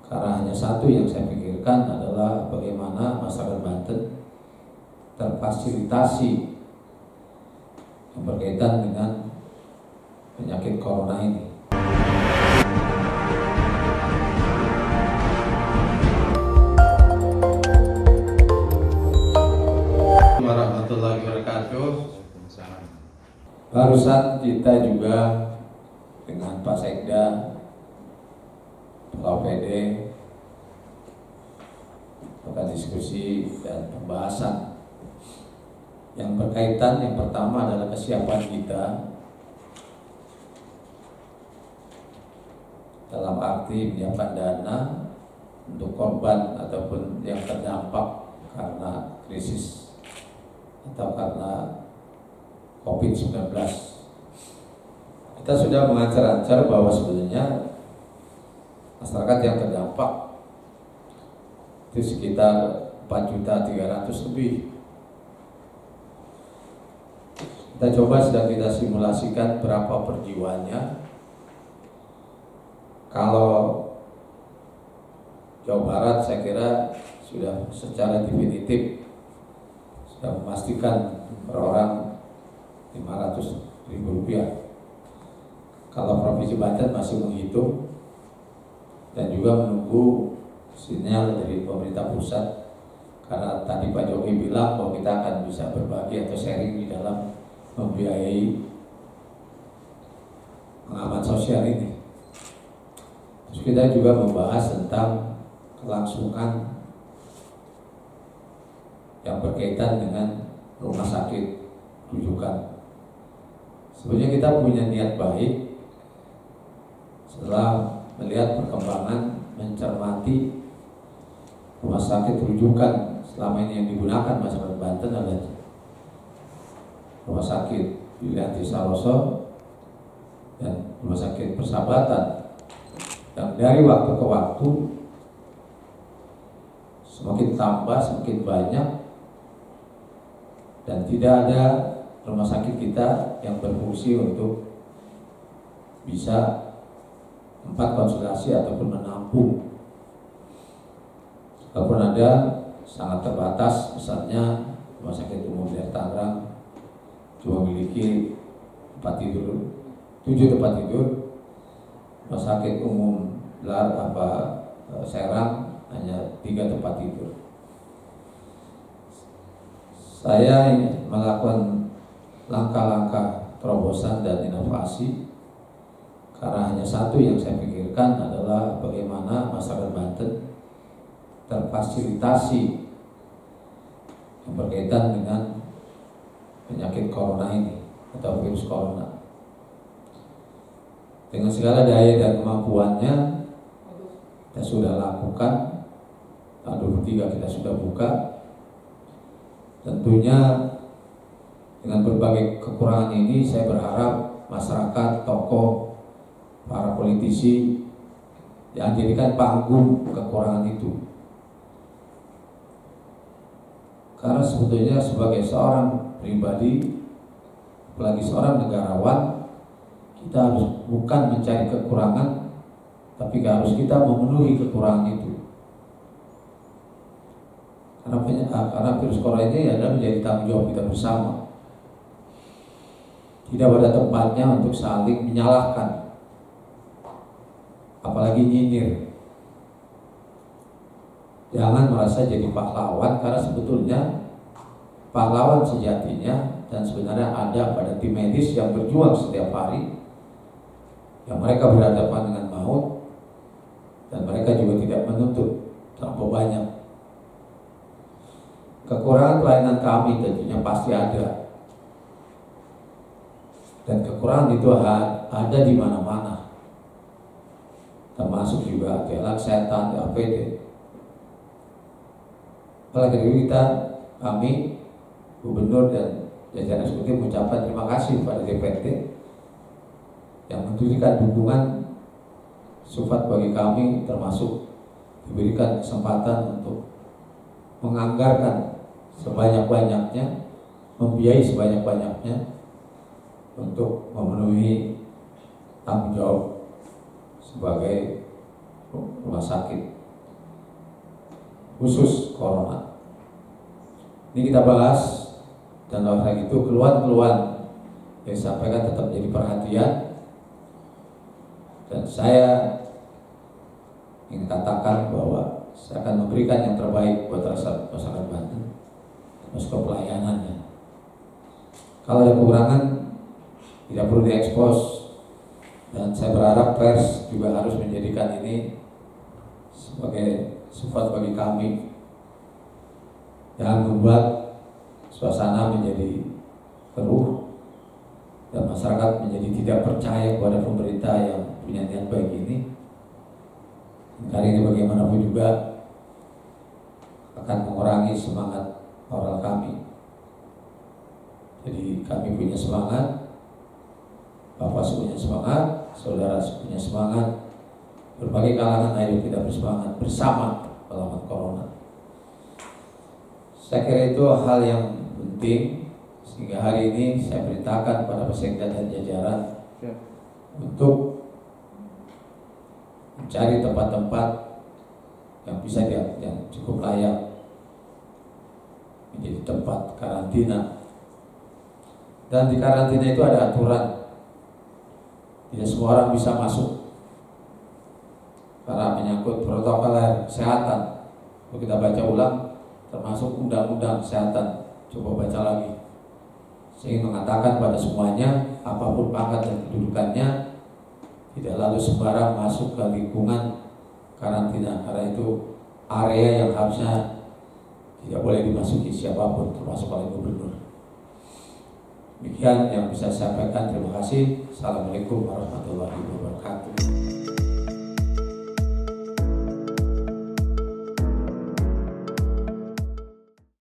Karena hanya satu yang saya pikirkan adalah bagaimana masyarakat Banten terfasilitasi yang berkaitan dengan penyakit corona ini. Warahmatullahi wabarakatuh. Barusan kita juga dengan Pak Sekda, Pak PD, melakukan diskusi dan pembahasan yang berkaitan. Yang pertama adalah kesiapan kita dalam arti menyiapkan dana untuk korban ataupun yang terdampak karena krisis atau karena COVID-19. Kita sudah mengancar-ancar bahwa sebenarnya masyarakat yang terdampak itu sekitar 4.300.000 lebih. Kita coba sedang kita simulasikan berapa perjiwanya. Kalau Jawa Barat saya kira sudah secara definitif sudah memastikan per orang 500.000 rupiah. Kalau Provinsi Banten masih menghitung dan juga menunggu sinyal dari pemerintah pusat, karena tadi Pak Jokowi bilang bahwa kita akan bisa berbagi atau sharing di dalam membiayai pengaman sosial ini. Terus kita juga membahas tentang kelangsungan yang berkaitan dengan rumah sakit rujukan. Sebenarnya kita punya niat baik setelah melihat perkembangan, mencermati rumah sakit rujukan selama ini yang digunakan masyarakat Banten adalah rumah sakit Yulianti Saroso dan rumah sakit Persahabatan, yang dari waktu ke waktu semakin tambah, semakin banyak, dan tidak ada rumah sakit kita yang berfungsi untuk bisa tempat konsultasi ataupun menampung. Walaupun ada, sangat terbatas. Misalnya Rumah Sakit Umum Daerah Tangerang cuma memiliki 7 tempat tidur. Rumah Sakit Umum Serang hanya 3 tempat tidur. Saya melakukan langkah-langkah terobosan dan inovasi karena hanya satu yang saya pikirkan adalah bagaimana masyarakat Banten terfasilitasi yang berkaitan dengan penyakit corona ini atau virus corona. Dengan segala daya dan kemampuannya kita sudah lakukan. Tahun 2023 kita sudah buka. Tentunya dengan berbagai kekurangan ini saya berharap masyarakat, tokoh, para politisi yang jadikan panggung kekurangan itu. Karena sebetulnya sebagai seorang pribadi, apalagi seorang negarawan, kita harus bukan mencari kekurangan, tapi harus kita memenuhi kekurangan itu. Karena virus corona ini adalah menjadi tanggung jawab kita bersama. Tidak pada tempatnya untuk saling menyalahkan, apalagi nyinyir. Jangan merasa jadi pahlawan, karena sebetulnya pahlawan sejatinya dan sebenarnya ada pada tim medis yang berjuang setiap hari, yang mereka berhadapan dengan maut dan mereka juga tidak menuntut terlalu banyak. Kekurangan pelayanan kami tentunya pasti ada, dan kekurangan itu ada di mana-mana, termasuk juga alat kesehatan, APD. Oleh karena itu kami, Gubernur dan jajaran eksekutif mengucapkan terima kasih kepada DPRD yang memberikan dukungan support bagi kami, termasuk diberikan kesempatan untuk menganggarkan sebanyak-banyaknya, membiayai sebanyak-banyaknya untuk memenuhi tanggung jawab sebagai rumah sakit. khusus corona. Ini kita bahas, dan oleh itu keluhan-keluhan yang disampaikan tetap menjadi perhatian, dan saya ingin katakan bahwa saya akan memberikan yang terbaik buat masyarakat Banten, termasuk pelayanannya. Kalau ada kekurangan tidak perlu diekspos, dan saya berharap pers juga harus menjadikan ini sebagai support bagi kami, jangan membuat suasana menjadi keruh dan masyarakat menjadi tidak percaya kepada pemerintah yang punya niat baik ini. Kali ini bagaimanapun juga akan mengurangi semangat moral kami. Jadi kami punya semangat, Bapak punya semangat, saudara punya semangat, berbagai kalangan ayo kita bersemangat bersama melawan corona. Saya kira itu hal yang penting, sehingga hari ini saya perintahkan pada Sekda dan jajaran untuk mencari tempat-tempat yang bisa yang cukup layak menjadi tempat karantina. Dan di karantina itu ada aturan, tidak semua orang bisa masuk karena menyangkut protokol kesehatan. Kalau kita baca ulang, termasuk undang-undang kesehatan, coba baca lagi, sehingga mengatakan pada semuanya, apapun pangkat dan kedudukannya, tidak lalu sembarang masuk ke lingkungan karantina, karena itu area yang harusnya tidak boleh dimasuki siapapun, termasuk oleh gubernur. Demikian yang bisa saya sampaikan. Terima kasih. Assalamualaikum warahmatullahi wabarakatuh.